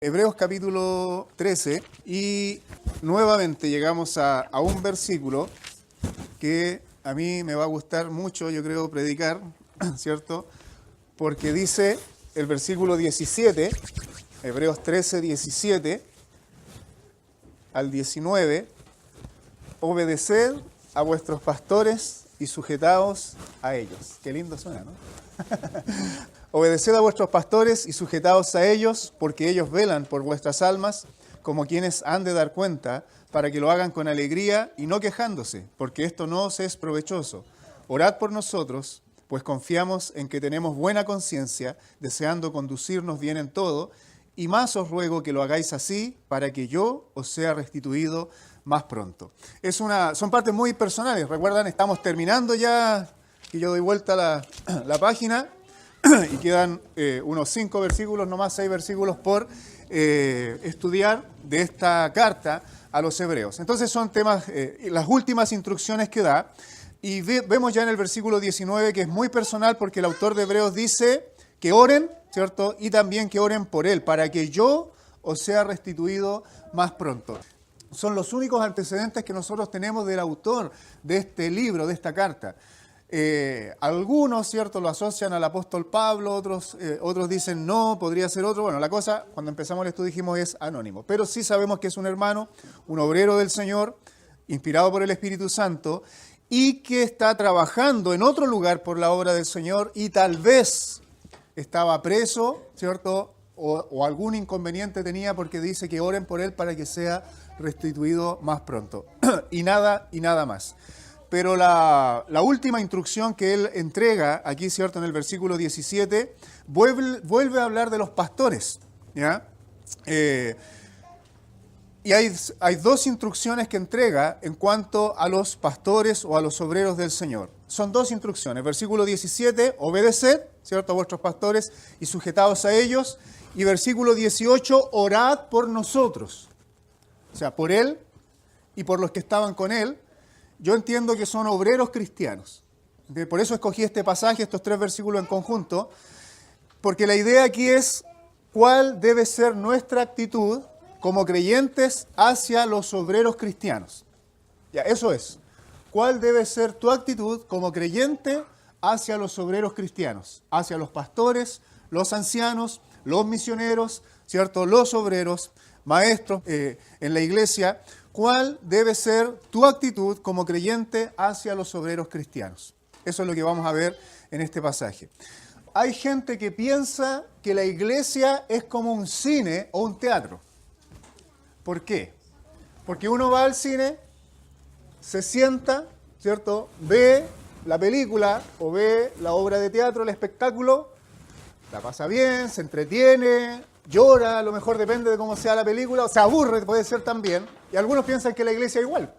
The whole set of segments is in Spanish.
Hebreos capítulo 13 y nuevamente llegamos a un versículo que a mí me va a gustar mucho, yo creo, predicar, ¿cierto? Porque dice el versículo 17, Hebreos 13, 17 al 19, obedeced a vuestros pastores y sujetaos a ellos. Qué lindo suena, ¿no? Obedeced a vuestros pastores y sujetaos a ellos, porque ellos velan por vuestras almas, como quienes han de dar cuenta, para que lo hagan con alegría y no quejándose, porque esto no os es provechoso. Orad por nosotros, pues confiamos en que tenemos buena conciencia, deseando conducirnos bien en todo, y más os ruego que lo hagáis así, para que yo os sea restituido más pronto. Son partes muy personales. Recuerdan, estamos terminando ya, que yo doy vuelta la página, y quedan unos 5 versículos, nomás 6 versículos por estudiar de esta carta a los hebreos. Entonces son temas, las últimas instrucciones que da, y vemos ya en el versículo 19 que es muy personal porque el autor de Hebreos dice que oren, ¿cierto? Y también que oren por él, para que yo os sea restituido más pronto. Son los únicos antecedentes que nosotros tenemos del autor de este libro, de esta carta. Algunos, ¿cierto?, lo asocian al apóstol Pablo, otros dicen no, podría ser otro. Bueno, la cosa, cuando empezamos el estudio dijimos es anónimo, pero sí sabemos que es un hermano, un obrero del Señor, inspirado por el Espíritu Santo, y que está trabajando en otro lugar por la obra del Señor y tal vez estaba preso, ¿cierto?, o algún inconveniente tenía porque dice que oren por él para que sea restituido más pronto. y nada más. Pero la última instrucción que él entrega aquí, ¿cierto?, en el versículo 17, vuelve a hablar de los pastores, ¿ya? Y hay 2 instrucciones que entrega en cuanto a los pastores o a los obreros del Señor. Son 2 instrucciones. Versículo 17, obedeced, ¿cierto?, a vuestros pastores y sujetaos a ellos. Y versículo 18, orad por nosotros. O sea, por él y por los que estaban con él. Yo entiendo que son obreros cristianos. Por eso escogí este pasaje, estos 3 versículos en conjunto, porque la idea aquí es cuál debe ser nuestra actitud como creyentes hacia los obreros cristianos. Ya, eso es. ¿Cuál debe ser tu actitud como creyente hacia los obreros cristianos? Hacia los pastores, los ancianos, los misioneros, ¿cierto?, los obreros, maestros en la iglesia. ¿Cuál debe ser tu actitud como creyente hacia los obreros cristianos? Eso es lo que vamos a ver en este pasaje. Hay gente que piensa que la iglesia es como un cine o un teatro. ¿Por qué? Porque uno va al cine, se sienta, ¿cierto?, ve la película o ve la obra de teatro, el espectáculo, la pasa bien, se entretiene, llora, a lo mejor depende de cómo sea la película, o se aburre, puede ser también, y algunos piensan que la iglesia es igual.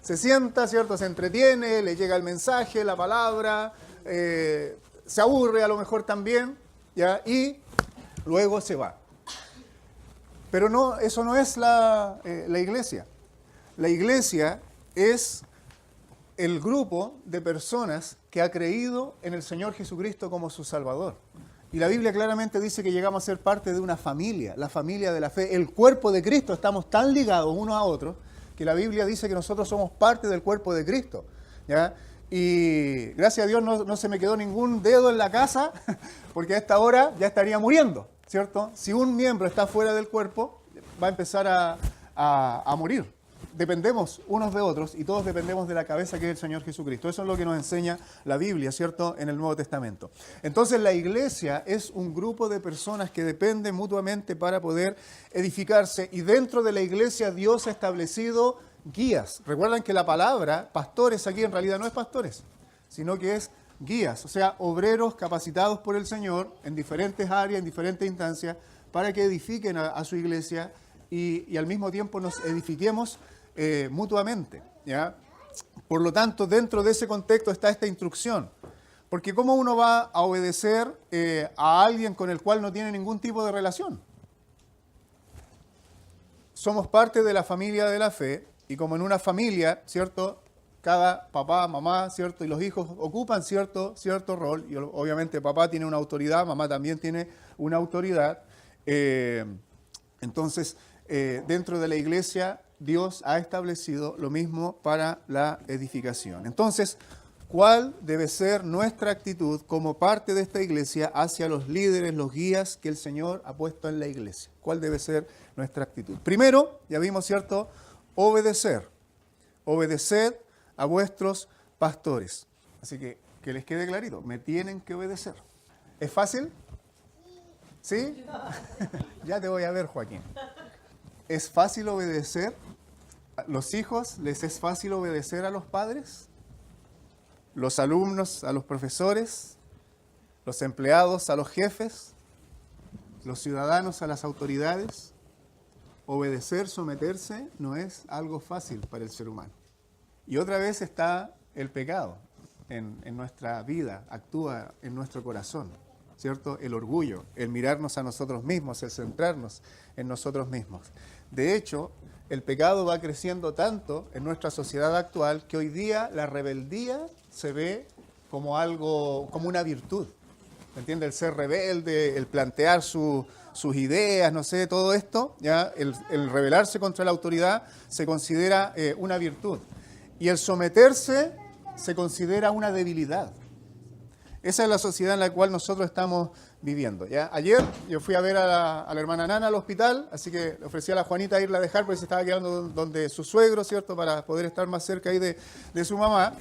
Se sienta, ¿cierto?, se entretiene, le llega el mensaje, la palabra, se aburre a lo mejor también, ¿ya?, y luego se va. Pero no, eso no es la iglesia. La iglesia es el grupo de personas que ha creído en el Señor Jesucristo como su Salvador. Y la Biblia claramente dice que llegamos a ser parte de una familia, la familia de la fe, el cuerpo de Cristo. Estamos tan ligados unos a otros que la Biblia dice que nosotros somos parte del cuerpo de Cristo, ¿ya? Y gracias a Dios no se me quedó ningún dedo en la casa, porque a esta hora ya estaría muriendo, ¿cierto? Si un miembro está fuera del cuerpo, va a empezar a morir. Dependemos unos de otros y todos dependemos de la cabeza que es el Señor Jesucristo. Eso es lo que nos enseña la Biblia, ¿cierto?, en el Nuevo Testamento. Entonces la iglesia es un grupo de personas que dependen mutuamente para poder edificarse, y dentro de la iglesia Dios ha establecido guías. Recuerdan que la palabra pastores aquí en realidad no es pastores, sino que es guías, o sea, obreros capacitados por el Señor en diferentes áreas, en diferentes instancias, para que edifiquen a su iglesia y al mismo tiempo nos edifiquemos mutuamente, ¿ya? Por lo tanto, dentro de ese contexto está esta instrucción. Porque ¿cómo uno va a obedecer a alguien con el cual no tiene ningún tipo de relación? Somos parte de la familia de la fe, y como en una familia, ¿cierto?, cada papá, mamá, ¿cierto?, y los hijos ocupan cierto rol, y obviamente papá tiene una autoridad, mamá también tiene una autoridad. Entonces, dentro de la iglesia, Dios ha establecido lo mismo para la edificación. Entonces, ¿cuál debe ser nuestra actitud como parte de esta iglesia hacia los líderes, los guías que el Señor ha puesto en la iglesia? ¿Cuál debe ser nuestra actitud? Primero, ya vimos, ¿cierto? Obedecer. Obedeced a vuestros pastores. Así que les quede clarito, me tienen que obedecer. ¿Es fácil? ¿Sí? Ya te voy a ver, Joaquín. ¿Es fácil obedecer? ¿Los hijos les es fácil obedecer a los padres? ¿Los alumnos a los profesores? ¿Los empleados a los jefes? ¿Los ciudadanos a las autoridades? Obedecer, someterse, no es algo fácil para el ser humano. Y otra vez está el pecado en nuestra vida, actúa en nuestro corazón, ¿cierto? El orgullo, el mirarnos a nosotros mismos, el centrarnos en nosotros mismos. De hecho, el pecado va creciendo tanto en nuestra sociedad actual que hoy día la rebeldía se ve como algo, como una virtud. ¿Me entiende? El ser rebelde, el plantear sus ideas, no sé, todo esto, ya el rebelarse contra la autoridad se considera una virtud. Y el someterse se considera una debilidad. Esa es la sociedad en la cual nosotros estamos viviendo. ¿Ya? Ayer yo fui a ver a la hermana Nana al hospital, así que le ofrecí a la Juanita irla a dejar porque se estaba quedando donde su suegro, ¿cierto? Para poder estar más cerca ahí de su mamá.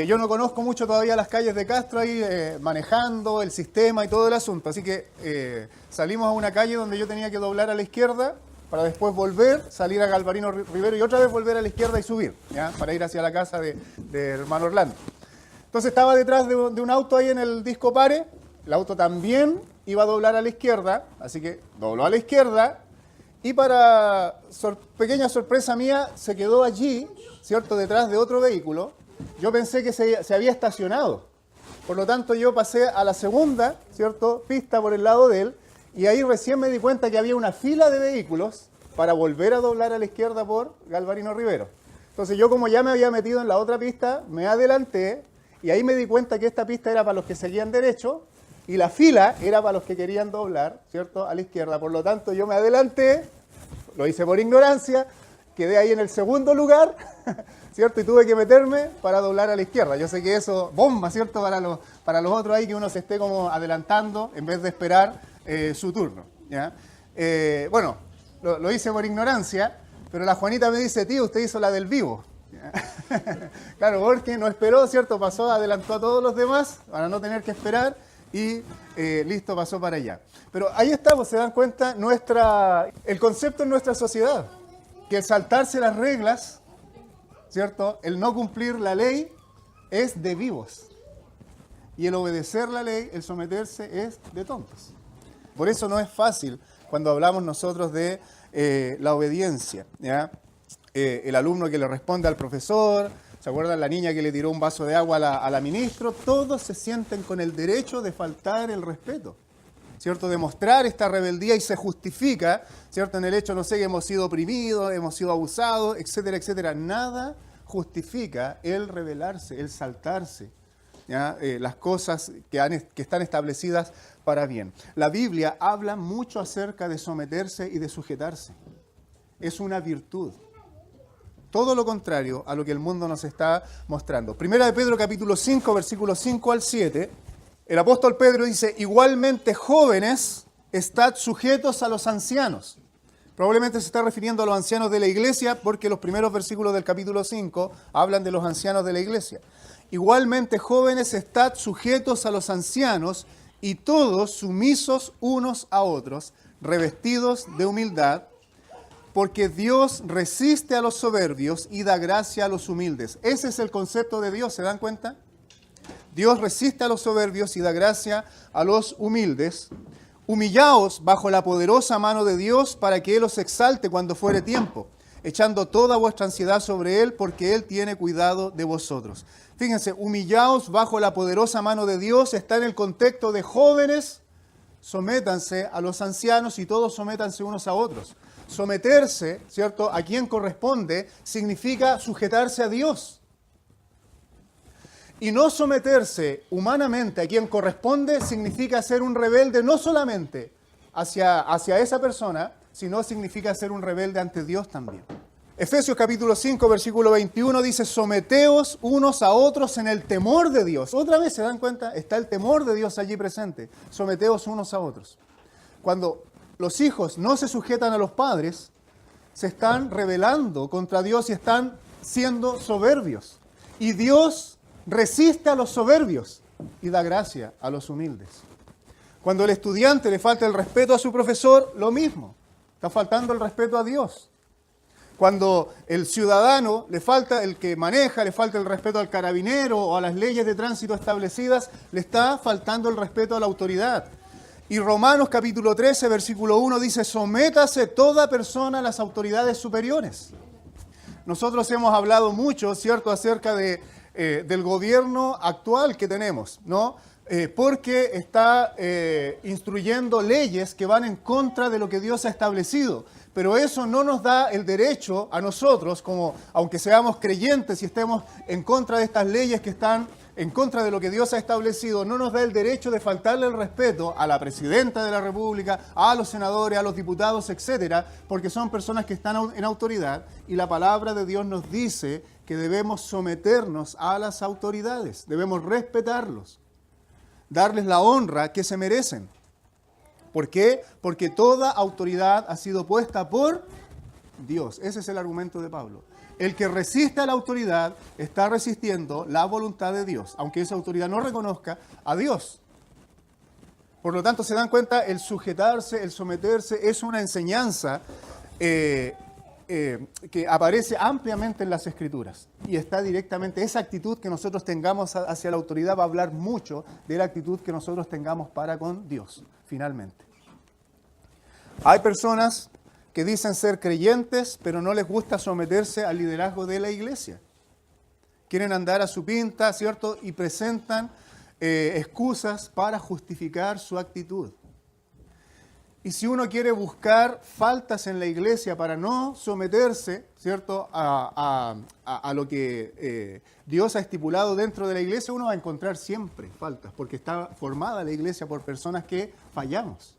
Yo no conozco mucho todavía las calles de Castro ahí, manejando el sistema y todo el asunto. Así que salimos a una calle donde yo tenía que doblar a la izquierda para después volver, salir a Galvarino Rivero y otra vez volver a la izquierda y subir, ¿ya? Para ir hacia la casa de hermano Orlando. Entonces estaba detrás de un auto ahí en el disco pare, el auto también iba a doblar a la izquierda, así que dobló a la izquierda y para pequeña sorpresa mía se quedó allí, ¿cierto?, detrás de otro vehículo. Yo pensé que se había estacionado, por lo tanto yo pasé a la segunda, ¿cierto?, pista por el lado de él y ahí recién me di cuenta que había una fila de vehículos para volver a doblar a la izquierda por Galvarino Rivero. Entonces yo, como ya me había metido en la otra pista, me adelanté. Y ahí me di cuenta que esta pista era para los que seguían derecho y la fila era para los que querían doblar, ¿cierto?, a la izquierda. Por lo tanto, yo me adelanté, lo hice por ignorancia, quedé ahí en el segundo lugar, ¿cierto? Y tuve que meterme para doblar a la izquierda. Yo sé que eso, bomba, ¿cierto?, para los otros ahí, que uno se esté como adelantando en vez de esperar su turno, ¿ya? Bueno, lo hice por ignorancia, pero la Juanita me dice, tío, usted hizo la del vivo. Claro, porque no esperó, ¿cierto? Pasó, adelantó a todos los demás para no tener que esperar y listo, pasó para allá. Pero ahí estamos, se dan cuenta, el concepto en nuestra sociedad, que el saltarse las reglas, ¿cierto?, el no cumplir la ley es de vivos. Y el obedecer la ley, el someterse, es de tontos. Por eso no es fácil cuando hablamos nosotros de la obediencia, ¿ya? El alumno que le responde al profesor, ¿se acuerdan la niña que le tiró un vaso de agua a la ministra? Todos se sienten con el derecho de faltar el respeto, ¿cierto? De mostrar esta rebeldía y se justifica, ¿cierto?, en el hecho, no sé, que hemos sido oprimidos, hemos sido abusados, etcétera, etcétera. Nada justifica el rebelarse, el saltarse, ¿ya? Las cosas que están establecidas para bien. La Biblia habla mucho acerca de someterse y de sujetarse. Es una virtud. Todo lo contrario a lo que el mundo nos está mostrando. Primera de Pedro capítulo 5, versículos 5 al 7, el apóstol Pedro dice, igualmente jóvenes, estad sujetos a los ancianos. Probablemente se está refiriendo a los ancianos de la iglesia porque los primeros versículos del capítulo 5 hablan de los ancianos de la iglesia. Igualmente jóvenes, estad sujetos a los ancianos y todos sumisos unos a otros, revestidos de humildad, porque Dios resiste a los soberbios y da gracia a los humildes. Ese es el concepto de Dios, ¿se dan cuenta? Dios resiste a los soberbios y da gracia a los humildes. Humillaos bajo la poderosa mano de Dios para que Él os exalte cuando fuere tiempo, echando toda vuestra ansiedad sobre Él, porque Él tiene cuidado de vosotros. Fíjense, humillaos bajo la poderosa mano de Dios está en el contexto de jóvenes, sométanse a los ancianos y todos sométanse unos a otros. Someterse, ¿cierto?, a quien corresponde, significa sujetarse a Dios. Y no someterse humanamente a quien corresponde significa ser un rebelde no solamente hacia esa persona, sino significa ser un rebelde ante Dios también. Efesios capítulo 5, versículo 21 dice, someteos unos a otros en el temor de Dios. Otra vez, ¿se dan cuenta? Está el temor de Dios allí presente. Someteos unos a otros. Cuando los hijos no se sujetan a los padres, se están rebelando contra Dios y están siendo soberbios. Y Dios resiste a los soberbios y da gracia a los humildes. Cuando el estudiante le falta el respeto a su profesor, lo mismo. Está faltando el respeto a Dios. Cuando el ciudadano le falta, el que maneja, le falta el respeto al carabinero o a las leyes de tránsito establecidas, le está faltando el respeto a la autoridad. Y Romanos capítulo 13, versículo 1 dice, sométase toda persona a las autoridades superiores. Nosotros hemos hablado mucho, ¿cierto?, acerca del gobierno actual que tenemos, ¿no? Porque está instruyendo leyes que van en contra de lo que Dios ha establecido. Pero eso no nos da el derecho a nosotros, como aunque seamos creyentes y estemos en contra de estas leyes que están en contra de lo que Dios ha establecido, no nos da el derecho de faltarle el respeto a la presidenta de la República, a los senadores, a los diputados, etcétera, porque son personas que están en autoridad y la palabra de Dios nos dice que debemos someternos a las autoridades, debemos respetarlos, darles la honra que se merecen. ¿Por qué? Porque toda autoridad ha sido puesta por Dios. Ese es el argumento de Pablo. El que resiste a la autoridad está resistiendo la voluntad de Dios, aunque esa autoridad no reconozca a Dios. Por lo tanto, se dan cuenta, el sujetarse, el someterse, es una enseñanza que aparece ampliamente en las Escrituras. Y está directamente, esa actitud que nosotros tengamos hacia la autoridad va a hablar mucho de la actitud que nosotros tengamos para con Dios, finalmente. Hay personas que dicen ser creyentes, pero no les gusta someterse al liderazgo de la iglesia. Quieren andar a su pinta, ¿cierto? Y presentan excusas para justificar su actitud. Y si uno quiere buscar faltas en la iglesia para no someterse, ¿cierto?, a lo que Dios ha estipulado dentro de la iglesia, uno va a encontrar siempre faltas, porque está formada la iglesia por personas que fallamos.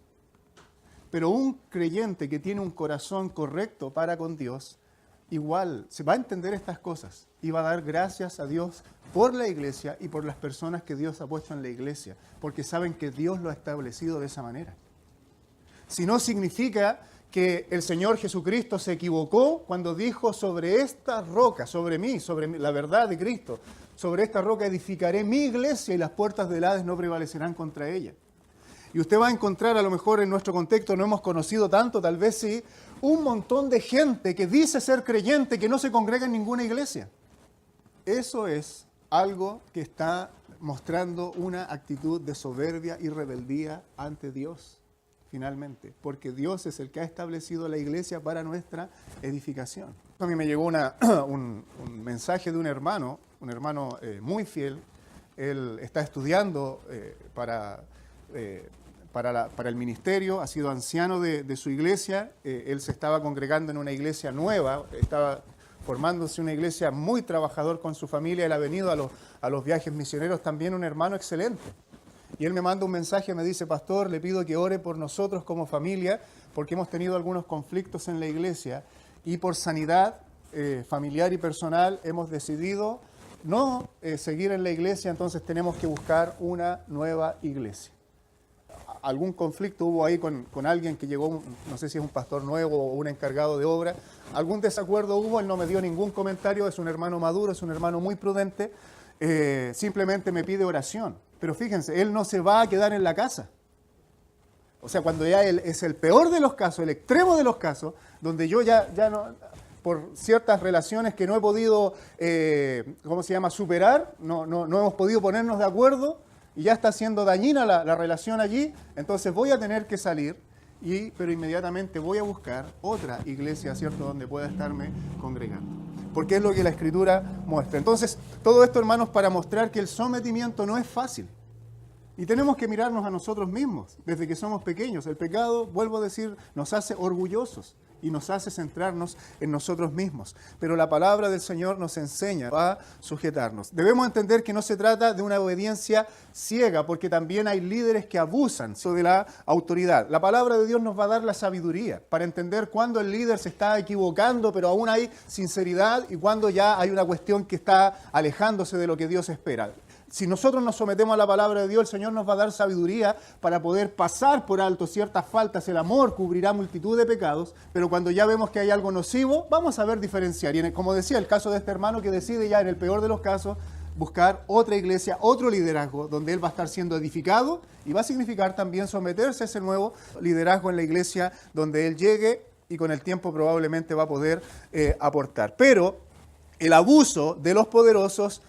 Pero un creyente que tiene un corazón correcto para con Dios, igual se va a entender estas cosas y va a dar gracias a Dios por la iglesia y por las personas que Dios ha puesto en la iglesia, porque saben que Dios lo ha establecido de esa manera. Si no significa que el Señor Jesucristo se equivocó cuando dijo sobre esta roca, sobre mí, sobre la verdad de Cristo, sobre esta roca edificaré mi iglesia y las puertas del Hades no prevalecerán contra ella. Y usted va a encontrar, a lo mejor en nuestro contexto no hemos conocido tanto, tal vez sí, un montón de gente que dice ser creyente que no se congrega en ninguna iglesia. Eso es algo que está mostrando una actitud de soberbia y rebeldía ante Dios, finalmente, porque Dios es el que ha establecido la iglesia para nuestra edificación. A mí me llegó un mensaje de un hermano muy fiel. Él está estudiando para el ministerio, ha sido anciano de su iglesia, él se estaba congregando en una iglesia nueva, estaba formándose una iglesia muy trabajador con su familia, él ha venido a los viajes misioneros, también un hermano excelente. Y él me manda un mensaje, me dice, pastor, le pido que ore por nosotros como familia, porque hemos tenido algunos conflictos en la iglesia, y por sanidad familiar y personal hemos decidido no seguir en la iglesia, entonces tenemos que buscar una nueva iglesia. Algún conflicto hubo ahí con alguien que llegó, no sé si es un pastor nuevo o un encargado de obra, algún desacuerdo hubo, él no me dio ningún comentario, es un hermano maduro, es un hermano muy prudente, simplemente me pide oración. Pero fíjense, él no se va a quedar en la casa. O sea, cuando ya él es el peor de los casos, el extremo de los casos, donde yo ya no, por ciertas relaciones que no he podido, superar, no hemos podido ponernos de acuerdo, y ya está siendo dañina la relación allí, entonces voy a tener que salir, pero inmediatamente voy a buscar otra iglesia, ¿cierto?, donde pueda estarme congregando. Porque es lo que la Escritura muestra. Entonces, todo esto, hermanos, para mostrar que el sometimiento no es fácil. Y tenemos que mirarnos a nosotros mismos desde que somos pequeños. El pecado, vuelvo a decir, nos hace orgullosos. y nos hace centrarnos en nosotros mismos. Pero la palabra del Señor nos enseña a sujetarnos. Debemos entender que no se trata de una obediencia ciega, porque también hay líderes que abusan de la autoridad. La palabra de Dios nos va a dar la sabiduría para entender cuándo el líder se está equivocando, pero aún hay sinceridad, y cuándo ya hay una cuestión que está alejándose de lo que Dios espera. Si nosotros nos sometemos a la palabra de Dios, el Señor nos va a dar sabiduría para poder pasar por alto ciertas faltas. El amor cubrirá multitud de pecados, pero cuando ya vemos que hay algo nocivo, vamos a saber diferenciar. Y como decía, el caso de este hermano que decide ya, en el peor de los casos, buscar otra iglesia, otro liderazgo, donde él va a estar siendo edificado, y va a significar también someterse a ese nuevo liderazgo en la iglesia donde él llegue, y con el tiempo probablemente va a poder aportar. Pero el abuso de los poderosos,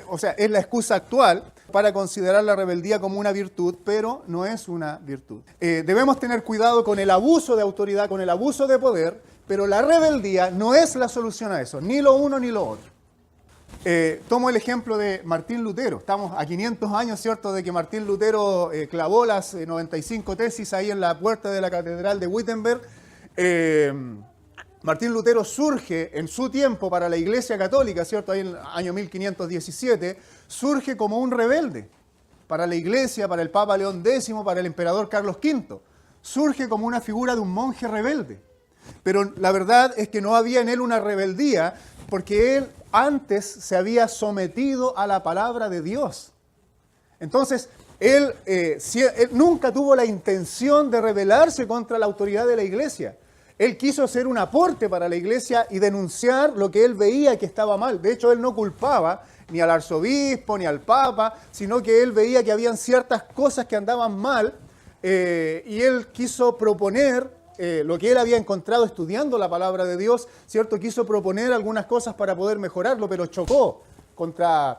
o sea, es la excusa actual para considerar la rebeldía como una virtud, pero no es una virtud. Debemos tener cuidado con el abuso de autoridad, con el abuso de poder, pero la rebeldía no es la solución a eso, ni lo uno ni lo otro. Tomo el ejemplo de Martín Lutero. Estamos a 500 años, ¿cierto?, de que Martín Lutero clavó las 95 tesis ahí en la puerta de la catedral de Wittenberg. Martín Lutero surge en su tiempo para la Iglesia Católica, ¿cierto? Ahí en el año 1517, surge como un rebelde para la Iglesia, para el Papa León X, para el emperador Carlos V. Surge como una figura de un monje rebelde. Pero la verdad es que no había en él una rebeldía, porque él antes se había sometido a la palabra de Dios. Entonces, él nunca tuvo la intención de rebelarse contra la autoridad de la Iglesia. Él quiso hacer un aporte para la iglesia y denunciar lo que él veía que estaba mal. De hecho, él no culpaba ni al arzobispo ni al papa, sino que él veía que habían ciertas cosas que andaban mal, y él quiso proponer lo que él había encontrado estudiando la palabra de Dios, ¿cierto? Quiso proponer algunas cosas para poder mejorarlo, pero chocó contra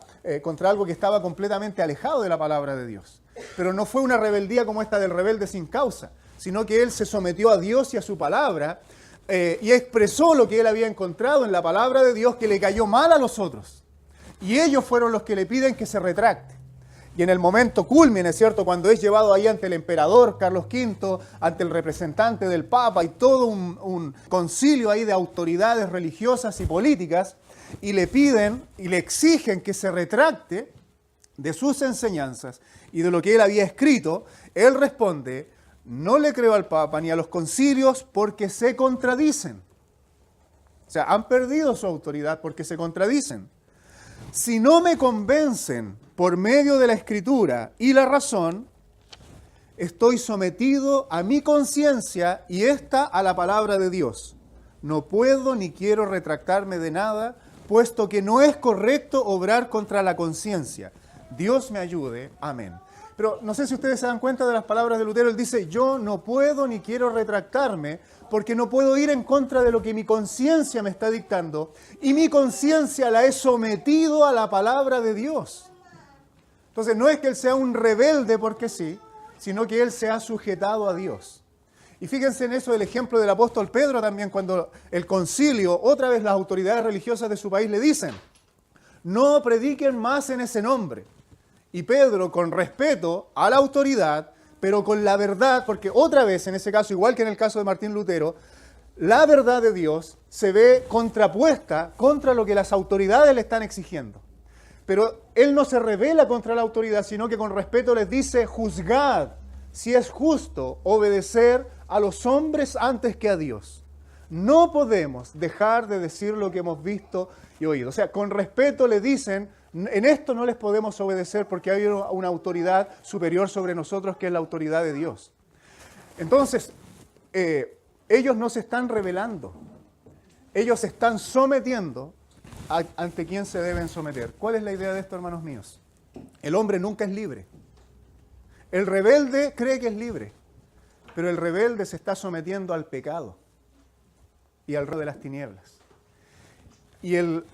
algo que estaba completamente alejado de la palabra de Dios. Pero no fue una rebeldía como esta del rebelde sin causa, sino que él se sometió a Dios y a su palabra, y expresó lo que él había encontrado en la palabra de Dios, que le cayó mal a los otros. Y ellos fueron los que le piden que se retracte. Y en el momento cúlmine, ¿cierto?, cuando es llevado ahí ante el emperador Carlos V, ante el representante del Papa y todo un concilio ahí de autoridades religiosas y políticas, y le piden y le exigen que se retracte de sus enseñanzas y de lo que él había escrito, él responde: no le creo al Papa ni a los concilios porque se contradicen. O sea, han perdido su autoridad porque se contradicen. Si no me convencen por medio de la Escritura y la razón, estoy sometido a mi conciencia y esta a la palabra de Dios. No puedo ni quiero retractarme de nada, puesto que no es correcto obrar contra la conciencia. Dios me ayude. Amén. Pero no sé si ustedes se dan cuenta de las palabras de Lutero. Él dice: yo no puedo ni quiero retractarme porque no puedo ir en contra de lo que mi conciencia me está dictando, y mi conciencia la he sometido a la palabra de Dios. Entonces no es que él sea un rebelde porque sí, sino que él se ha sujetado a Dios. Y fíjense en eso el ejemplo del apóstol Pedro también, cuando el concilio, otra vez las autoridades religiosas de su país le dicen: no prediquen más en ese nombre. Y Pedro, con respeto a la autoridad, pero con la verdad, porque otra vez en ese caso, igual que en el caso de Martín Lutero, la verdad de Dios se ve contrapuesta contra lo que las autoridades le están exigiendo. Pero él no se rebela contra la autoridad, sino que con respeto les dice: juzgad si es justo obedecer a los hombres antes que a Dios. No podemos dejar de decir lo que hemos visto y oído. O sea, con respeto le dicen: en esto no les podemos obedecer porque hay una autoridad superior sobre nosotros, que es la autoridad de Dios. Entonces, ellos no se están rebelando. Ellos se están sometiendo ante quien se deben someter. ¿Cuál es la idea de esto, hermanos míos? El hombre nunca es libre. El rebelde cree que es libre, pero el rebelde se está sometiendo al pecado y al reino de las tinieblas. Y el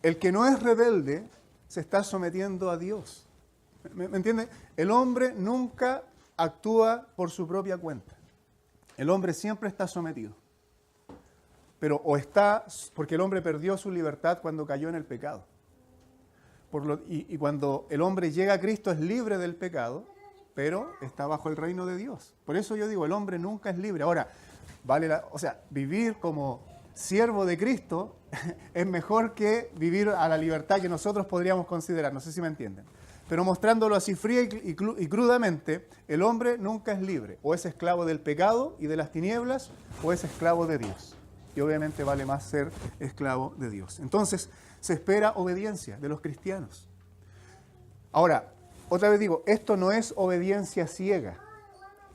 que no es rebelde se está sometiendo a Dios. ¿Me entiende? El hombre nunca actúa por su propia cuenta. El hombre siempre está sometido. Pero porque el hombre perdió su libertad cuando cayó en el pecado. Y cuando el hombre llega a Cristo es libre del pecado, pero está bajo el reino de Dios. Por eso yo digo, el hombre nunca es libre. Ahora, o sea, vivir como siervo de Cristo es mejor que vivir a la libertad que nosotros podríamos considerar, no sé si me entienden. Pero mostrándolo así fría y crudamente, el hombre nunca es libre, o es esclavo del pecado y de las tinieblas, o es esclavo de Dios. Y obviamente vale más ser esclavo de Dios. Entonces, se espera obediencia de los cristianos. Ahora, otra vez digo, esto no es obediencia ciega.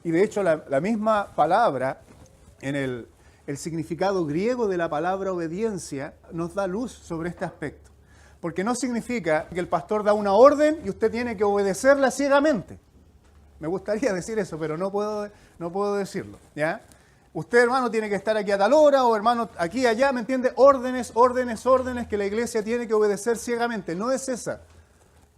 Y de hecho, la misma palabra, en el significado griego de la palabra obediencia, nos da luz sobre este aspecto. Porque no significa que el pastor da una orden y usted tiene que obedecerla ciegamente. Me gustaría decir eso, pero no puedo decirlo, ¿ya? Usted, hermano, tiene que estar aquí a tal hora, o hermano, aquí, allá, ¿me entiende? Órdenes que la iglesia tiene que obedecer ciegamente. No es esa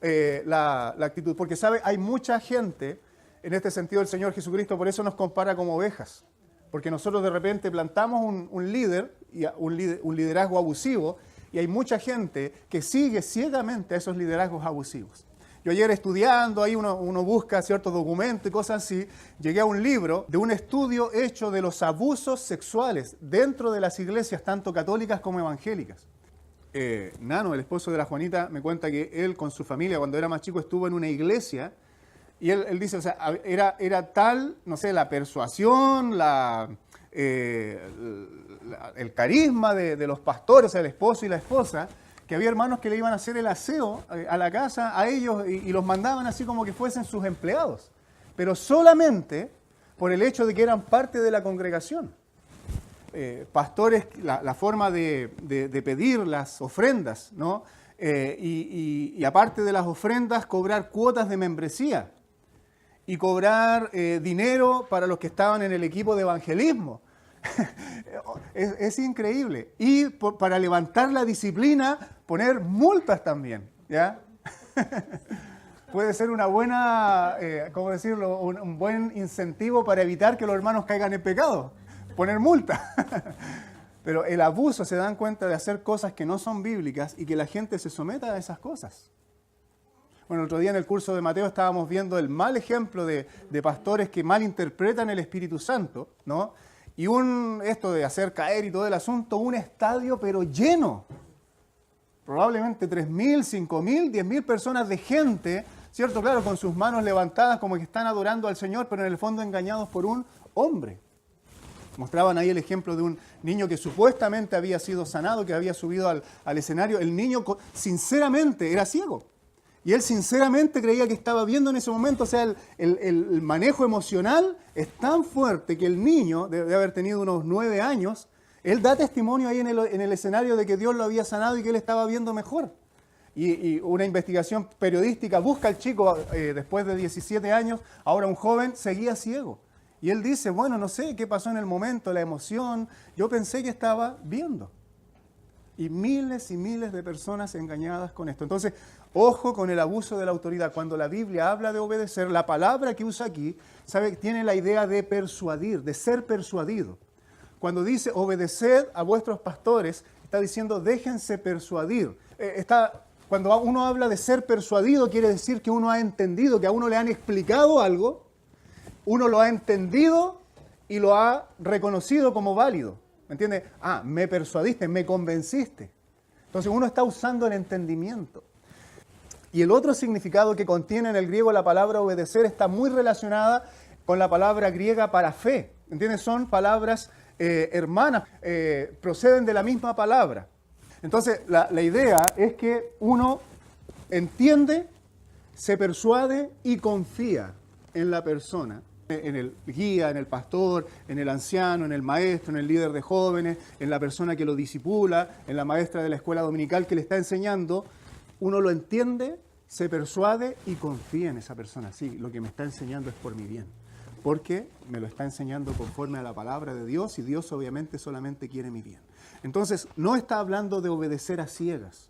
la actitud, porque, ¿sabe? Hay mucha gente, en este sentido el Señor Jesucristo por eso nos compara como ovejas. Porque nosotros de repente plantamos un líder, un liderazgo abusivo, y hay mucha gente que sigue ciegamente a esos liderazgos abusivos. Yo ayer estudiando, ahí uno busca ciertos documentos y cosas así, llegué a un libro de un estudio hecho de los abusos sexuales dentro de las iglesias, tanto católicas como evangélicas. Nano, el esposo de la Juanita, me cuenta que él con su familia, cuando era más chico, estuvo en una iglesia, y él dice, o sea, era tal, no sé, la persuasión, el carisma de los pastores, o sea, el esposo y la esposa, que había hermanos que le iban a hacer el aseo a la casa a ellos y los mandaban así como que fuesen sus empleados, pero solamente por el hecho de que eran parte de la congregación. Pastores, la forma de pedir las ofrendas, ¿no? Y aparte de las ofrendas, cobrar cuotas de membresía y cobrar dinero para los que estaban en el equipo de evangelismo. Es increíble. Y para levantar la disciplina, poner multas también, ¿ya? Puede ser una buena, ¿cómo decirlo? Un buen incentivo para evitar que los hermanos caigan en pecado, poner multas. Pero el abuso, se dan cuenta de hacer cosas que no son bíblicas y que la gente se someta a esas cosas. Bueno, el otro día en el curso de Mateo estábamos viendo el mal ejemplo de pastores que malinterpretan el Espíritu Santo, ¿no? Y esto de hacer caer y todo el asunto, un estadio pero lleno. Probablemente 3.000, 5.000, 10.000 personas de gente, ¿cierto? Claro, con sus manos levantadas como que están adorando al Señor, pero en el fondo engañados por un hombre. Mostraban ahí el ejemplo de un niño que supuestamente había sido sanado, que había subido al escenario. El niño sinceramente era ciego. Y él sinceramente creía que estaba viendo en ese momento, o sea, el manejo emocional es tan fuerte que el niño, debe haber tenido unos 9 años, él da testimonio ahí en el escenario de que Dios lo había sanado y que él estaba viendo mejor. Y una investigación periodística busca al chico después de 17 años, ahora un joven, seguía ciego. Y él dice, bueno, no sé qué pasó en el momento, la emoción, yo pensé que estaba viendo. Y miles de personas engañadas con esto. Entonces, ojo con el abuso de la autoridad. Cuando la Biblia habla de obedecer, la palabra que usa aquí, ¿sabe? Tiene la idea de persuadir, de ser persuadido. Cuando dice obedeced a vuestros pastores, está diciendo déjense persuadir. Cuando uno habla de ser persuadido, quiere decir que uno ha entendido, que a uno le han explicado algo, uno lo ha entendido y lo ha reconocido como válido. ¿Me entiendes? Me persuadiste, me convenciste. Entonces uno está usando el entendimiento. Y el otro significado que contiene en el griego la palabra obedecer está muy relacionada con la palabra griega para fe. ¿Entiendes? Son palabras hermanas, proceden de la misma palabra. Entonces la idea es que uno entiende, se persuade y confía en la persona. En el guía, en el pastor, en el anciano, en el maestro, en el líder de jóvenes, en la persona que lo discipula, en la maestra de la escuela dominical que le está enseñando, uno lo entiende, se persuade y confía en esa persona. Sí, lo que me está enseñando es por mi bien, porque me lo está enseñando conforme a la palabra de Dios y Dios obviamente solamente quiere mi bien. Entonces, no está hablando de obedecer a ciegas,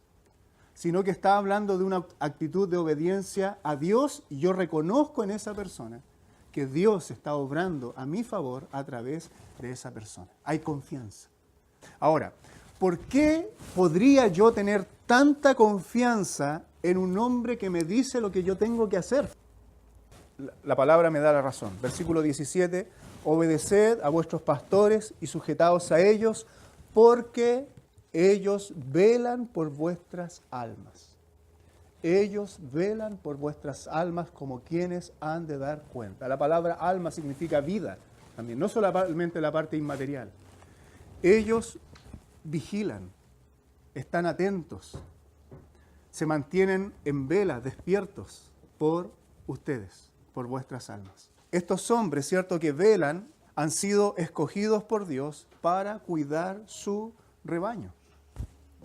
sino que está hablando de una actitud de obediencia a Dios y yo reconozco en esa persona que Dios está obrando a mi favor a través de esa persona. Hay confianza. Ahora, ¿por qué podría yo tener tanta confianza en un hombre que me dice lo que yo tengo que hacer? la palabra me da la razón. Versículo 17, obedeced a vuestros pastores y sujetaos a ellos, porque ellos velan por vuestras almas. Ellos velan por vuestras almas como quienes han de dar cuenta. La palabra alma significa vida también, no solamente la parte inmaterial. Ellos vigilan, están atentos, se mantienen en vela, despiertos por ustedes, por vuestras almas. Estos hombres, cierto, que velan, han sido escogidos por Dios para cuidar su rebaño.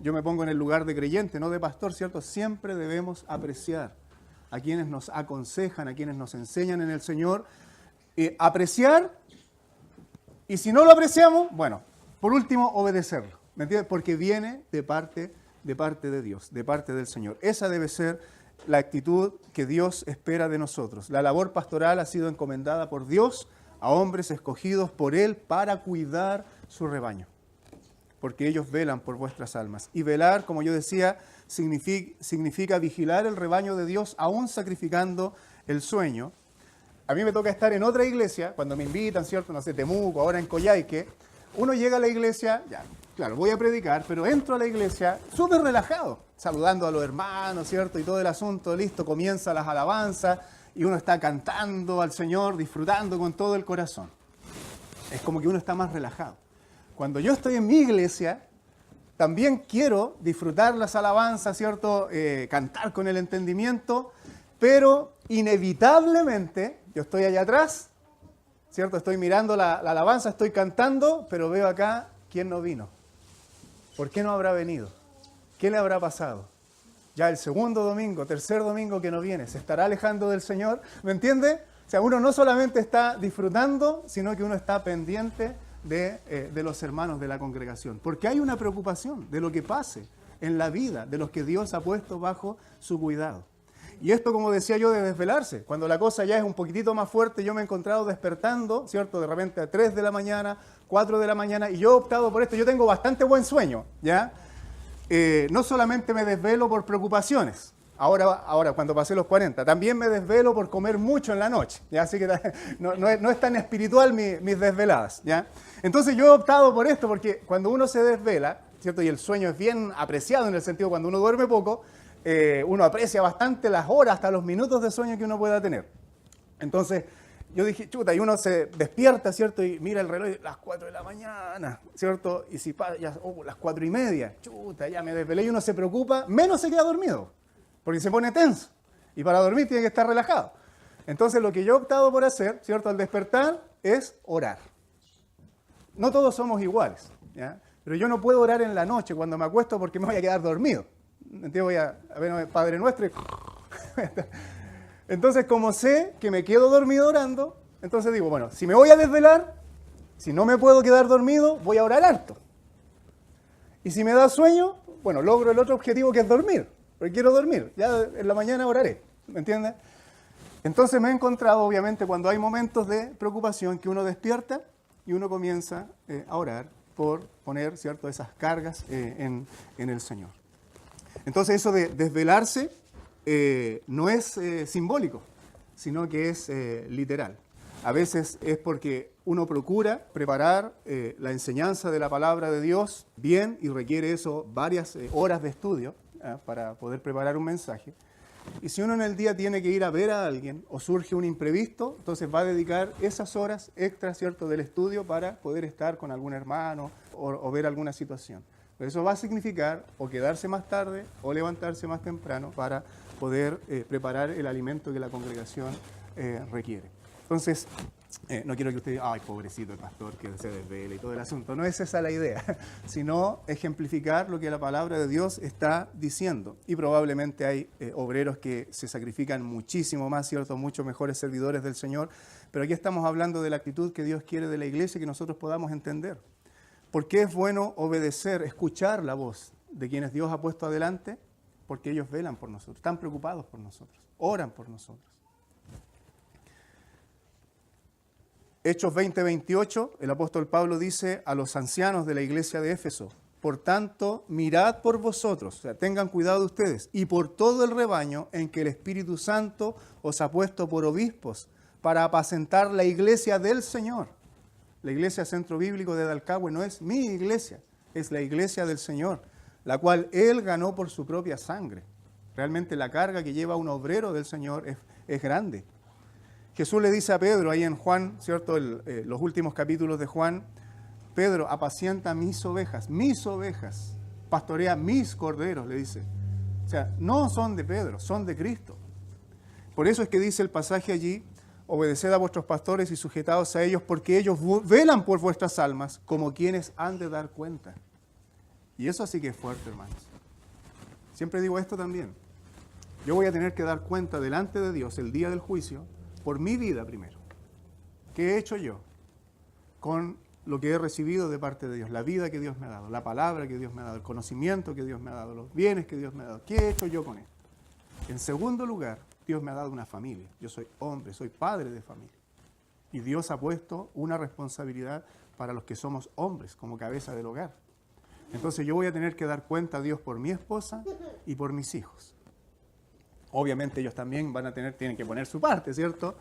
Yo me pongo en el lugar de creyente, no de pastor, ¿cierto? Siempre debemos apreciar a quienes nos aconsejan, a quienes nos enseñan en el Señor. Apreciar, y si no lo apreciamos, bueno, por último, obedecerlo. ¿Me entiendes? Porque viene de parte de Dios, de parte del Señor. Esa debe ser la actitud que Dios espera de nosotros. La labor pastoral ha sido encomendada por Dios a hombres escogidos por Él para cuidar su rebaño, porque ellos velan por vuestras almas. Y velar, como yo decía, significa vigilar el rebaño de Dios, aún sacrificando el sueño. A mí me toca estar en otra iglesia, cuando me invitan, ¿cierto? No sé, Temuco, ahora en Coyhaique. Uno llega a la iglesia, ya, claro, voy a predicar, pero entro a la iglesia súper relajado, saludando a los hermanos, ¿cierto? Y todo el asunto, listo, comienza las alabanzas y uno está cantando al Señor, disfrutando con todo el corazón. Es como que uno está más relajado. Cuando yo estoy en mi iglesia, también quiero disfrutar las alabanzas, ¿cierto? Cantar con el entendimiento, pero inevitablemente, yo estoy allá atrás, ¿cierto? Estoy mirando la alabanza, estoy cantando, pero veo acá quién no vino. ¿Por qué no habrá venido? ¿Qué le habrá pasado? Ya el segundo domingo, tercer domingo que no viene, ¿se estará alejando del Señor? ¿Me entiende? O sea, uno no solamente está disfrutando, sino que uno está pendiente de los hermanos de la congregación. Porque hay una preocupación de lo que pase en la vida de los que Dios ha puesto bajo su cuidado. Y esto, como decía yo, de desvelarse. Cuando la cosa ya es un poquitito más fuerte, yo me he encontrado despertando, ¿cierto? De repente a 3 de la mañana, 4 de la mañana, y yo he optado por esto. Yo tengo bastante buen sueño, ¿ya? No solamente me desvelo por preocupaciones, ahora cuando pasé los 40, también me desvelo por comer mucho en la noche, ¿ya? Así que no es tan espiritual mis desveladas, ¿ya? Entonces yo he optado por esto porque cuando uno se desvela, ¿cierto? Y el sueño es bien apreciado en el sentido cuando uno duerme poco, uno aprecia bastante las horas, hasta los minutos de sueño que uno pueda tener. Entonces yo dije, chuta, y uno se despierta, ¿cierto? Y mira el reloj, las 4 de la mañana, ¿cierto? Y si ya, las 4:30, chuta, ya me desvelé, y uno se preocupa, menos se queda dormido, porque se pone tenso. Y para dormir tiene que estar relajado. Entonces lo que yo he optado por hacer, ¿cierto? Al despertar, es orar. No todos somos iguales, ¿ya? Pero yo no puedo orar en la noche cuando me acuesto porque me voy a quedar dormido. Entonces voy a ver Padre Nuestro y... Entonces, como sé que me quedo dormido orando, entonces digo, bueno, si me voy a desvelar, si no me puedo quedar dormido, voy a orar harto. Y si me da sueño, bueno, logro el otro objetivo que es dormir, porque quiero dormir. Ya en la mañana oraré, ¿me entiendes? Entonces me he encontrado, obviamente, cuando hay momentos de preocupación, que uno despierta y uno comienza a orar por poner, ¿cierto?, esas cargas en el Señor. Entonces eso de desvelarse no es simbólico, sino que es literal. A veces es porque uno procura preparar la enseñanza de la palabra de Dios bien y requiere eso varias horas de estudio para poder preparar un mensaje. Y si uno en el día tiene que ir a ver a alguien o surge un imprevisto, entonces va a dedicar esas horas extras, ¿cierto?, del estudio para poder estar con algún hermano o ver alguna situación. Pero eso va a significar o quedarse más tarde o levantarse más temprano para poder preparar el alimento que la congregación requiere. Entonces, no quiero que usted diga, ay, pobrecito el pastor que se desvela y todo el asunto. No es esa la idea, sino ejemplificar lo que la palabra de Dios está diciendo. Y probablemente hay obreros que se sacrifican muchísimo más, ¿cierto? Mucho mejores servidores del Señor. Pero aquí estamos hablando de la actitud que Dios quiere de la iglesia y que nosotros podamos entender. ¿Por qué es bueno obedecer, escuchar la voz de quienes Dios ha puesto adelante? Porque ellos velan por nosotros, están preocupados por nosotros, oran por nosotros. Hechos 20:28, el apóstol Pablo dice a los ancianos de la iglesia de Éfeso, Por tanto, mirad por vosotros, o sea, tengan cuidado ustedes, y por todo el rebaño en que el Espíritu Santo os ha puesto por obispos, para apacentar la iglesia del Señor. La iglesia Centro Bíblico de Dalcahue no es mi iglesia, es la iglesia del Señor, la cual Él ganó por su propia sangre. Realmente la carga que lleva un obrero del Señor es grande. Jesús le dice a Pedro, ahí en Juan, ¿cierto? Los últimos capítulos de Juan, Pedro, apacienta mis ovejas, pastorea mis corderos, le dice. O sea, no son de Pedro, son de Cristo. Por eso es que dice el pasaje allí, obedeced a vuestros pastores y sujetaos a ellos, porque ellos velan por vuestras almas, como quienes han de dar cuenta. Y eso sí que es fuerte, hermanos. Siempre digo esto también. Yo voy a tener que dar cuenta delante de Dios el día del juicio, por mi vida primero. ¿Qué he hecho yo con lo que he recibido de parte de Dios? La vida que Dios me ha dado, la palabra que Dios me ha dado, el conocimiento que Dios me ha dado, los bienes que Dios me ha dado. ¿Qué he hecho yo con esto? En segundo lugar, Dios me ha dado una familia. Yo soy hombre, soy padre de familia. Y Dios ha puesto una responsabilidad para los que somos hombres, como cabeza del hogar. Entonces yo voy a tener que dar cuenta a Dios por mi esposa y por mis hijos. Obviamente ellos también tienen que poner su parte, ¿cierto?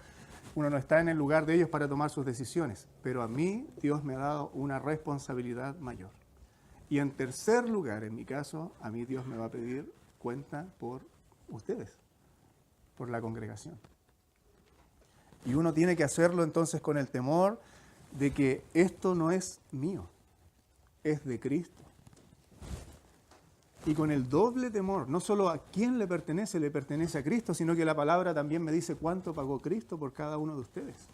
Uno no está en el lugar de ellos para tomar sus decisiones, pero a mí Dios me ha dado una responsabilidad mayor. Y en tercer lugar, en mi caso, a mí Dios me va a pedir cuenta por ustedes, por la congregación. Y uno tiene que hacerlo entonces con el temor de que esto no es mío, es de Cristo. Y con el doble temor, no solo a quién le pertenece a Cristo, sino que la palabra también me dice cuánto pagó Cristo por cada uno de ustedes.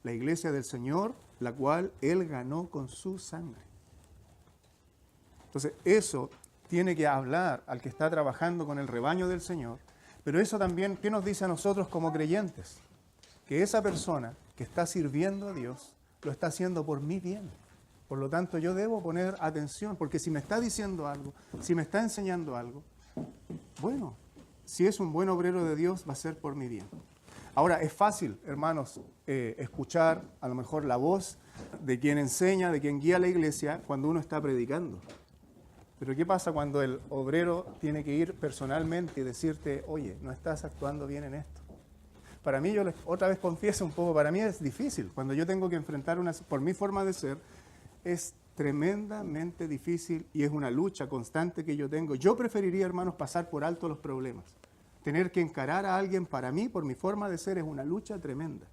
La iglesia del Señor, la cual Él ganó con su sangre. Entonces, eso tiene que hablar al que está trabajando con el rebaño del Señor, pero eso también, ¿qué nos dice a nosotros como creyentes? Que esa persona que está sirviendo a Dios, lo está haciendo por mi bien. Por lo tanto, yo debo poner atención, porque si me está diciendo algo, si me está enseñando algo, bueno, si es un buen obrero de Dios, va a ser por mi bien. Ahora, es fácil, hermanos, escuchar a lo mejor la voz de quien enseña, de quien guía la iglesia, cuando uno está predicando. Pero ¿qué pasa cuando el obrero tiene que ir personalmente y decirte, oye, no estás actuando bien en esto? Para mí, yo otra vez confieso un poco, para mí es difícil. Cuando yo tengo que enfrentar por mi forma de ser, es tremendamente difícil y es una lucha constante que yo tengo. Yo preferiría, hermanos, pasar por alto los problemas. Tener que encarar a alguien, para mí, por mi forma de ser, es una lucha tremenda.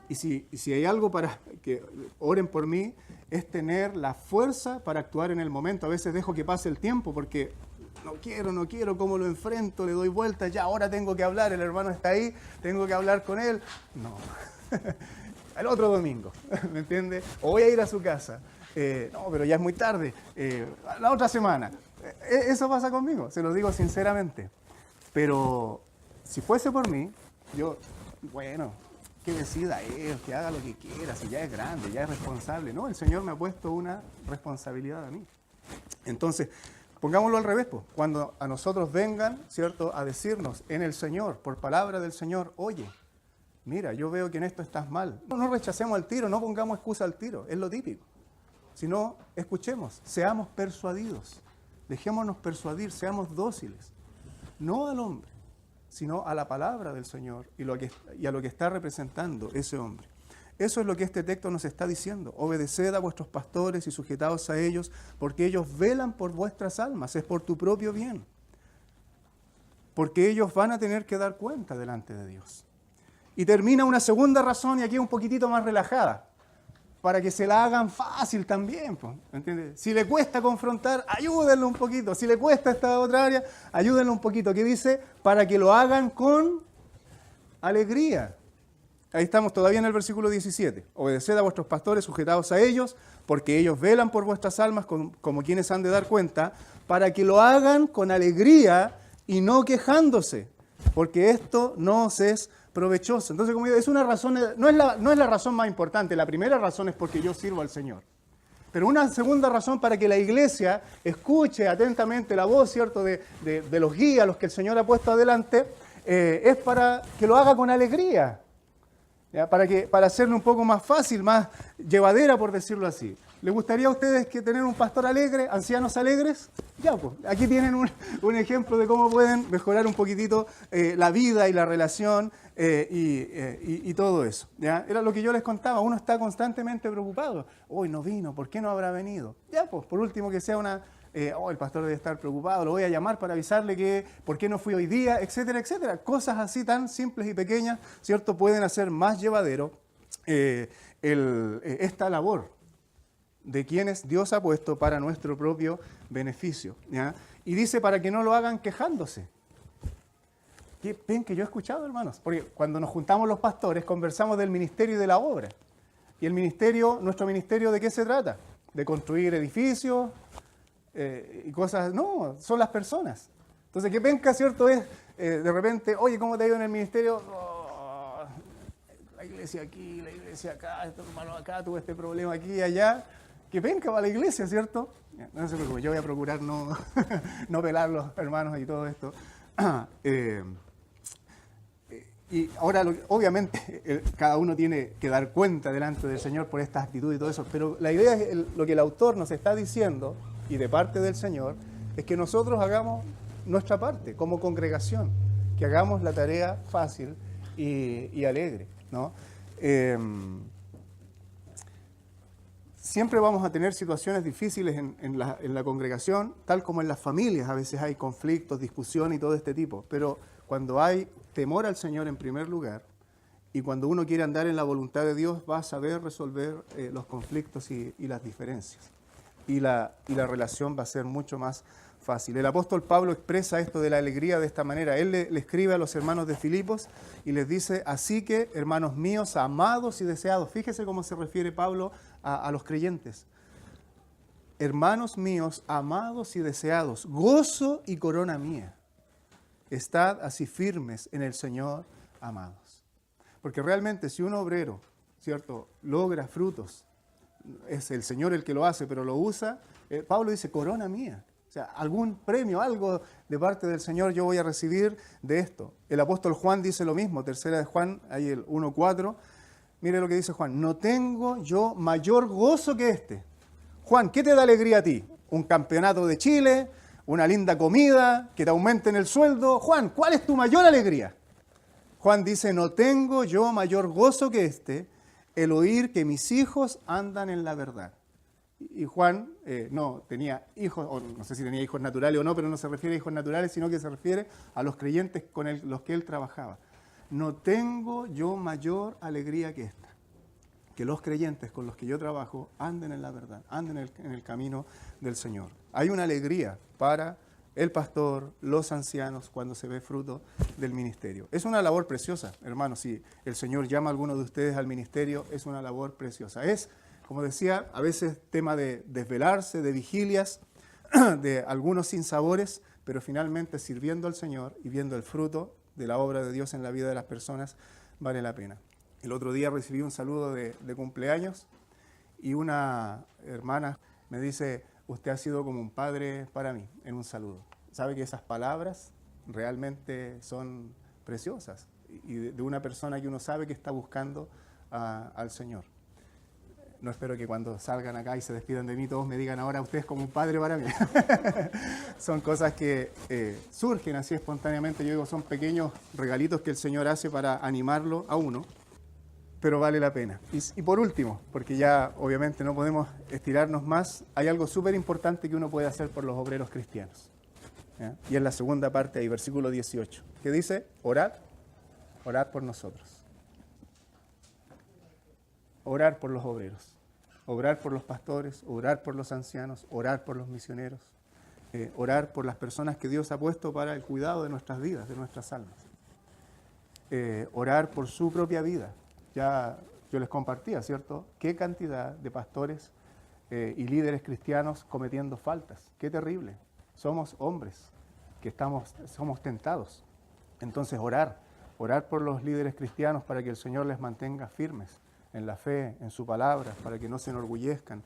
Y si hay algo para que oren por mí, es tener la fuerza para actuar en el momento. A veces dejo que pase el tiempo porque no quiero, cómo lo enfrento, le doy vueltas, ya ahora tengo que hablar, el hermano está ahí, tengo que hablar con él. No. El otro domingo, ¿me entiende? O voy a ir a su casa. No, pero ya es muy tarde. La otra semana. Eso pasa conmigo, se lo digo sinceramente. Pero si fuese por mí, que decida él, que haga lo que quiera, si ya es grande, ya es responsable. No, el Señor me ha puesto una responsabilidad a mí. Entonces, pongámoslo al revés, pues. Cuando a nosotros vengan, ¿cierto?, a decirnos en el Señor, por palabra del Señor, oye, mira, yo veo que en esto estás mal. No rechacemos al tiro, no pongamos excusa al tiro, es lo típico. Sino, escuchemos, seamos persuadidos, dejémonos persuadir, seamos dóciles. No al hombre, sino a la palabra del Señor y a lo que está representando ese hombre. Eso es lo que este texto nos está diciendo. Obedeced a vuestros pastores y sujetaos a ellos, porque ellos velan por vuestras almas, es por tu propio bien. Porque ellos van a tener que dar cuenta delante de Dios. Y termina una segunda razón, y aquí un poquitito más relajada, para que se la hagan fácil también, ¿me entiendes? Si le cuesta confrontar, ayúdenlo un poquito. Si le cuesta esta otra área, ayúdenlo un poquito. ¿Qué dice? Para que lo hagan con alegría. Ahí estamos todavía en el versículo 17. Obedeced a vuestros pastores, sujetaos a ellos, porque ellos velan por vuestras almas como quienes han de dar cuenta, para que lo hagan con alegría y no quejándose, porque esto no os es provechoso. Entonces, como digo, es una razón, no es la razón más importante. La primera razón es porque yo sirvo al Señor. Pero una segunda razón para que la iglesia escuche atentamente la voz, ¿cierto?, de los guías, los que el Señor ha puesto adelante, es para que lo haga con alegría. ¿Ya? Para hacerlo un poco más fácil, más llevadera, por decirlo así. ¿Les gustaría a ustedes que tener un pastor alegre, ancianos alegres? Ya, pues, aquí tienen un ejemplo de cómo pueden mejorar un poquitito la vida y la relación y todo eso. ¿Ya? Era lo que yo les contaba, uno está constantemente preocupado. Hoy no vino, ¿por qué no habrá venido? Ya, pues, por último que sea una... el pastor debe estar preocupado, lo voy a llamar para avisarle que por qué no fui hoy día, etcétera, etcétera. Cosas así tan simples y pequeñas, ¿cierto? Pueden hacer más llevadero esta labor de quienes Dios ha puesto para nuestro propio beneficio. ¿Ya? Y dice para que no lo hagan quejándose. Ven que yo he escuchado, hermanos, porque cuando nos juntamos los pastores conversamos del ministerio y de la obra. Y el ministerio, nuestro ministerio, ¿de qué se trata? De construir edificios y cosas. No, son las personas. Entonces, qué penca, ¿cierto? Es de repente, oye, ¿cómo te ha ido en el ministerio? Oh, la iglesia aquí, la iglesia acá, este hermano acá, tuve este problema aquí y allá. Que penca va a la iglesia, ¿cierto? No se preocupe, yo voy a procurar no, no pelar los hermanos y todo esto. Y ahora, obviamente, cada uno tiene que dar cuenta delante del Señor por esta actitud y todo eso, pero la idea es lo que el autor nos está diciendo, y de parte del Señor, es que nosotros hagamos nuestra parte como congregación, que hagamos la tarea fácil y alegre, ¿no? Siempre vamos a tener situaciones difíciles en la congregación, tal como en las familias. A veces hay conflictos, discusión y todo este tipo. Pero cuando hay temor al Señor en primer lugar, y cuando uno quiere andar en la voluntad de Dios, va a saber resolver los conflictos y las diferencias. Y la relación va a ser mucho más fácil. El apóstol Pablo expresa esto de la alegría de esta manera. Él le escribe a los hermanos de Filipos y les dice, así que, hermanos míos, amados y deseados. Fíjese cómo se refiere Pablo a los creyentes. Hermanos míos, amados y deseados, gozo y corona mía. Estad así firmes en el Señor, amados. Porque realmente si un obrero, ¿cierto?, logra frutos, es el Señor el que lo hace, pero lo usa, Pablo dice, corona mía. O sea, algún premio, algo de parte del Señor yo voy a recibir de esto. El apóstol Juan dice lo mismo, tercera de Juan, ahí el 1:4. Mire lo que dice Juan, no tengo yo mayor gozo que este. Juan, ¿qué te da alegría a ti? ¿Un campeonato de Chile? ¿Una linda comida? ¿Que te aumenten el sueldo? Juan, ¿cuál es tu mayor alegría? Juan dice, no tengo yo mayor gozo que este, el oír que mis hijos andan en la verdad. Y Juan no tenía hijos, o no sé si tenía hijos naturales o no, pero no se refiere a hijos naturales, sino que se refiere a los creyentes con los que él trabajaba. No tengo yo mayor alegría que esta, que los creyentes con los que yo trabajo anden en la verdad, anden en el camino del Señor. Hay una alegría para el pastor, los ancianos, cuando se ve fruto del ministerio. Es una labor preciosa, hermanos. Si el Señor llama a alguno de ustedes al ministerio, es una labor preciosa. Es, como decía, a veces tema de desvelarse, de vigilias, de algunos sinsabores, pero finalmente sirviendo al Señor y viendo el fruto de la obra de Dios en la vida de las personas, vale la pena. El otro día recibí un saludo de cumpleaños y una hermana me dice, usted ha sido como un padre para mí, en un saludo. ¿Sabe que esas palabras realmente son preciosas? Y de una persona que uno sabe que está buscando al Señor. No espero que cuando salgan acá y se despidan de mí todos me digan ahora usted es como un padre para mí. Son cosas que surgen así espontáneamente. Yo digo, son pequeños regalitos que el Señor hace para animarlo a uno, pero vale la pena. Y por último, porque ya obviamente no podemos estirarnos más, hay algo súper importante que uno puede hacer por los obreros cristianos. ¿Ya? Y en la segunda parte, ahí, versículo 18, que dice, orad por nosotros. Orar por los obreros, orar por los pastores, orar por los ancianos, orar por los misioneros, orar por las personas que Dios ha puesto para el cuidado de nuestras vidas, de nuestras almas. Orar por su propia vida. Ya yo les compartía, ¿cierto? Qué cantidad de pastores y líderes cristianos cometiendo faltas. Qué terrible. Somos hombres que somos tentados. Entonces orar por los líderes cristianos para que el Señor les mantenga firmes en la fe, en su palabra, para que no se enorgullezcan,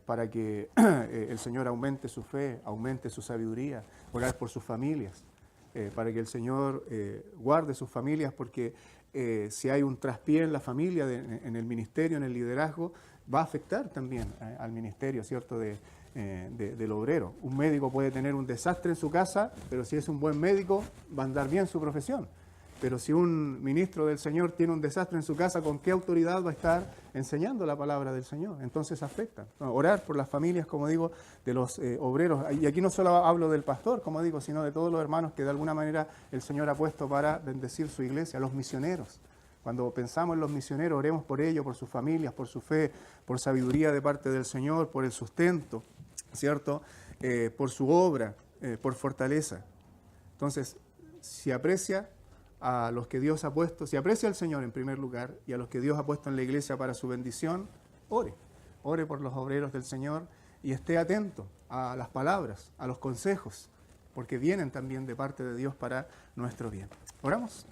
para que el Señor aumente su fe, aumente su sabiduría, orar por sus familias, para que el Señor guarde sus familias, porque si hay un traspié en la familia, en el ministerio, en el liderazgo, va a afectar también al ministerio, ¿cierto?, del obrero. Un médico puede tener un desastre en su casa, pero si es un buen médico, va a andar bien su profesión. Pero si un ministro del Señor tiene un desastre en su casa, ¿con qué autoridad va a estar enseñando la palabra del Señor? Entonces afecta. Orar por las familias, como digo, de los obreros. Y aquí no solo hablo del pastor, como digo, sino de todos los hermanos que de alguna manera el Señor ha puesto para bendecir su iglesia, los misioneros. Cuando pensamos en los misioneros, oremos por ellos, por sus familias, por su fe, por sabiduría de parte del Señor, por el sustento, ¿cierto? Por su obra, por fortaleza. Entonces, si aprecia a los que Dios ha puesto, si aprecia al Señor en primer lugar y a los que Dios ha puesto en la iglesia para su bendición, ore por los obreros del Señor y esté atento a las palabras, a los consejos, porque vienen también de parte de Dios para nuestro bien. Oramos.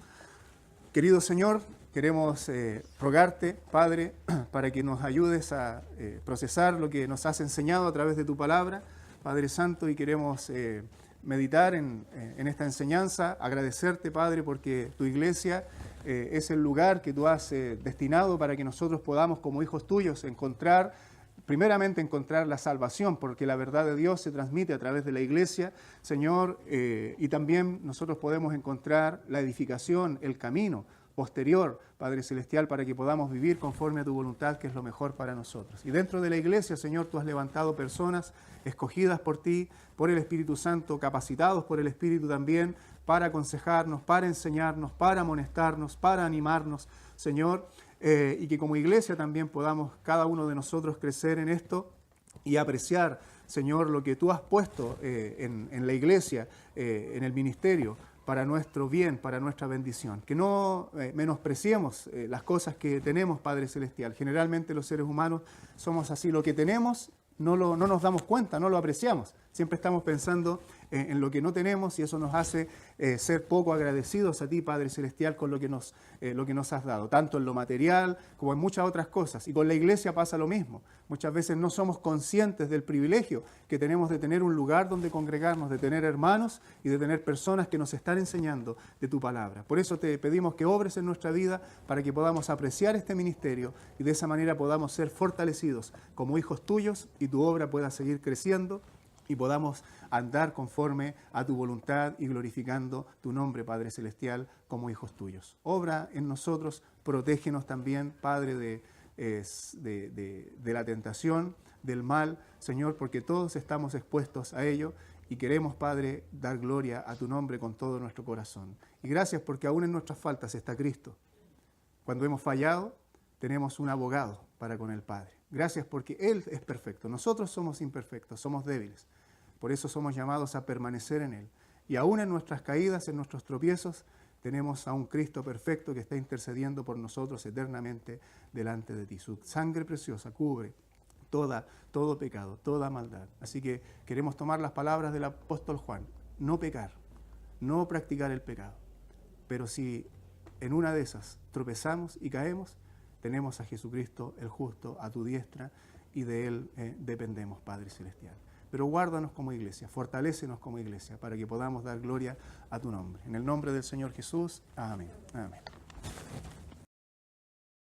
Querido Señor, queremos rogarte, Padre, para que nos ayudes a procesar lo que nos has enseñado a través de tu palabra, Padre Santo, y queremos meditar en esta enseñanza, agradecerte, Padre, porque tu iglesia es el lugar que tú has destinado para que nosotros podamos, como hijos tuyos, primeramente encontrar la salvación, porque la verdad de Dios se transmite a través de la iglesia, Señor, y también nosotros podemos encontrar la edificación, el camino posterior, Padre Celestial, para que podamos vivir conforme a tu voluntad, que es lo mejor para nosotros. Y dentro de la iglesia, Señor, tú has levantado personas escogidas por ti, por el Espíritu Santo, capacitados por el Espíritu también, para aconsejarnos, para enseñarnos, para amonestarnos, para animarnos, Señor, y que como iglesia también podamos cada uno de nosotros crecer en esto y apreciar, Señor, lo que tú has puesto en la iglesia, en el ministerio, para nuestro bien, para nuestra bendición. Que no menospreciemos las cosas que tenemos, Padre Celestial. Generalmente los seres humanos somos así. Lo que tenemos no nos damos cuenta, no lo apreciamos. Siempre estamos pensando en lo que no tenemos y eso nos hace ser poco agradecidos a ti, Padre Celestial, con lo que nos has dado, tanto en lo material como en muchas otras cosas. Y con la iglesia pasa lo mismo. Muchas veces no somos conscientes del privilegio que tenemos de tener un lugar donde congregarnos, de tener hermanos y de tener personas que nos están enseñando de tu palabra. Por eso te pedimos que obres en nuestra vida para que podamos apreciar este ministerio y de esa manera podamos ser fortalecidos como hijos tuyos y tu obra pueda seguir creciendo y podamos andar conforme a tu voluntad y glorificando tu nombre, Padre Celestial, como hijos tuyos. Obra en nosotros, protégenos también, Padre, de la tentación, del mal, Señor, porque todos estamos expuestos a ello y queremos, Padre, dar gloria a tu nombre con todo nuestro corazón. Y gracias porque aún en nuestras faltas está Cristo. Cuando hemos fallado, tenemos un abogado para con el Padre. Gracias porque Él es perfecto. Nosotros somos imperfectos, somos débiles. Por eso somos llamados a permanecer en Él. Y aún en nuestras caídas, en nuestros tropiezos, tenemos a un Cristo perfecto que está intercediendo por nosotros eternamente delante de ti. Su sangre preciosa cubre todo pecado, toda maldad. Así que queremos tomar las palabras del apóstol Juan. No pecar, no practicar el pecado. Pero si en una de esas tropezamos y caemos, tenemos a Jesucristo el justo a tu diestra y de Él dependemos, Padre Celestial. Pero guárdanos como iglesia, fortalécenos como iglesia para que podamos dar gloria a tu nombre. En el nombre del Señor Jesús, amén. Amén.